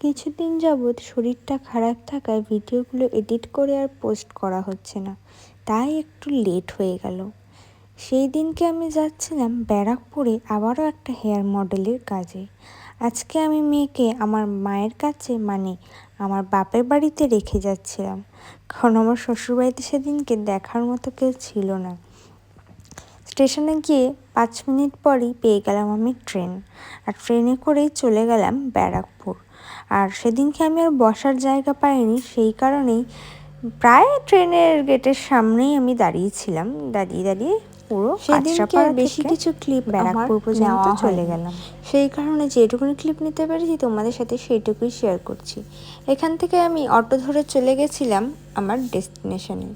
কিছুদিন যাবৎ শরীরটা খারাপ থাকায় ভিডিওগুলো এডিট করে আর পোস্ট করা হচ্ছে না, তাই একটু লেট হয়ে গেল। সেই দিনকে আমি যাচ্ছিলাম ব্যারাকপুরে আবারও একটা হেয়ার মডেলের কাজে। আজকে আমি মেয়েকে আমার মায়ের কাছে মানে আমার বাপের বাড়িতে রেখে যাচ্ছিলাম, কারণ আমার শ্বশুরবাড়িতে সেদিনকে দেখার মতো কেউ ছিল না। স্টেশনে গিয়ে 5 মিনিট পরই পেয়ে গেলাম আমি ট্রেন, আর ট্রেনে করেই চলে গেলাম ব্যারাকপুর। আর সেদিনকে আমি আর বসার জায়গা পাইনি, সেই কারণেই প্রায় ট্রেনের গেটের সামনেই আমি দাঁড়িয়েছিলাম। দাঁড়িয়ে পুরো সেদিনকে বেশি কিছু ক্লিপ ব্যারাকপুর পর্যন্ত চলে গেলাম। সেই কারণে যেটুকুনি ক্লিপ নিতে পেরেছি তোমাদের সাথে সেইটুকুই শেয়ার করছি। এখান থেকে আমি অটো ধরে চলে গেছিলাম আমার ডেস্টিনেশনে।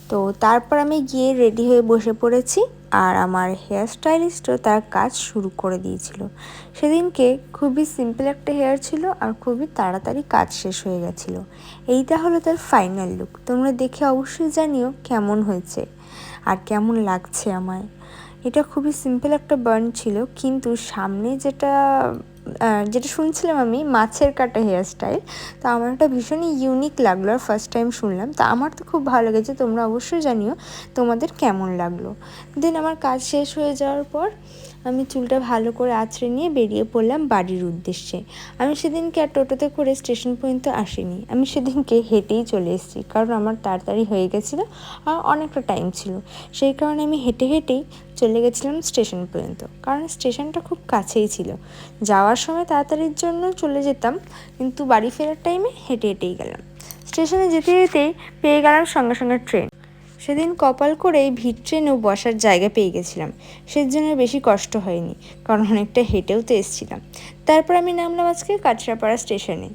তো তারপর আমি গিয়ে রেডি হয়ে বসে পড়েছি, আর আমার হেয়ার স্টাইলিস্টও তার কাজ শুরু করে দিয়েছিল। সেদিনকে খুবই সিম্পল একটা হেয়ার ছিল আর খুবই তাড়াতাড়ি কাজ শেষ হয়ে গেছিলো। এইটা হলো তার ফাইনাল লুক। তোমরা দেখে অবশ্যই জানিও কেমন হয়েছে আর কেমন লাগছে আমায়। এটা খুবই সিম্পল একটা বার্ন ছিল, কিন্তু সামনে যেটা শুনছিলাম আমি মাছের কাটা হেয়ার স্টাইল, তো আমার একটা ভীষণই ইউনিক লাগলো আর ফার্স্ট টাইম শুনলাম। তা আমার তো খুব ভালো লেগেছে, তোমরা অবশ্যই জানিও তোমাদের কেমন লাগলো। দেন আমার কাজ শেষ হয়ে যাওয়ার পর আমি চুলটা ভালো করে আঁচড়ে নিয়ে বেরিয়ে পড়লাম বাড়ির উদ্দেশ্যে। আমি সেদিনকে আর টোটোতে করে স্টেশন পর্যন্ত আসিনি, আমি সেদিনকে হেঁটেই চলে এসেছি, কারণ আমার তাড়াতাড়ি হয়ে গেছিলো আর অনেকটা টাইম ছিল। সেই কারণে আমি হেঁটে হেঁটেই চলে গেছিলাম স্টেশন পর্যন্ত, কারণ স্টেশনটা খুব কাছেই ছিল। যাওয়ার সময় তাড়াতাড়ির জন্য চলে যেতাম, কিন্তু বাড়ি ফেরার টাইমে হেঁটে হেঁটেই গেলাম। স্টেশনে যেতে যেতেই পেয়ে গেলাম সঙ্গে সঙ্গে ট্রেন। সেদিন কপাল করে ভিড় ট্রেনেও বসার জায়গা পেয়ে গেছিলাম, সেজন্য বেশি কষ্ট হয়নি, কারণ অনেকটা হেঁটেও তো এসেছিলাম। তারপর আমি নামলাম আজকে কাঁচরাপাড়া স্টেশনে।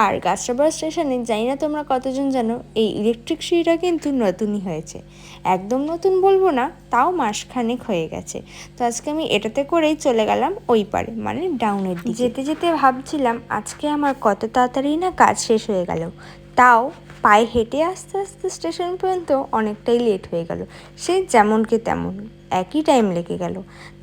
আর কাঁচরাপাড়া স্টেশনে জানি না তোমরা কতজন জানো, এই ইলেকট্রিক সিঁড়িটা কিন্তু নতুনই হয়েছে। একদম নতুন বলবো না, তাও মাসখানেক হয়ে গেছে। তো আজকে আমি এটাতে করেই চলে গেলাম ওই পারে, মানে ডাউনের দিকে। যেতে যেতে ভাবছিলাম আজকে আমার কত তাড়াতাড়ি না কাজ শেষ হয়ে গেল, তাও পায়ে হেঁটে আস্তে আস্তে স্টেশন পর্যন্ত অনেকটাই লেট হয়ে গেল। সে যেমনকে তেমন একই টাইম লেগে গেল।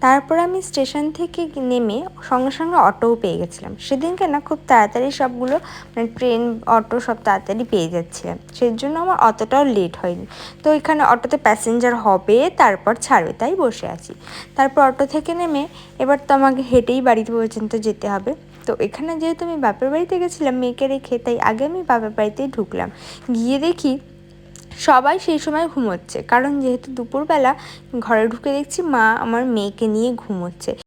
তারপর আমি স্টেশন থেকে নেমে সঙ্গে সঙ্গে অটোও পেয়ে গেছিলাম। সেদিনকে না খুব তাড়াতাড়ি সবগুলো মানে ট্রেন অটো সব তাড়াতাড়ি পেয়ে যাচ্ছিলাম, সেই জন্য আমার অতটাও লেট হয়নি। তো এখানে অটোতে প্যাসেঞ্জার হবে, তারপর ছাড়বে, তাই বসে আছি। তারপর অটো থেকে নেমে এবার তো আমাকে হেঁটেই বাড়ি পর্যন্ত যেতে হবে। তো এখানে যেহেতু আমি বাপের বাড়িতে গেছিলাম মেয়েকে রেখে, তাই আগে আমি বাপের বাড়িতেই ঢুকলাম। গিয়ে দেখি সবাই সেই সময় ঘুমোচ্ছে, কারণ যেহেতু দুপুরবেলা। ঘরে ঢুকে দেখছি মা আমার মেয়েকে নিয়ে ঘুমোচ্ছে।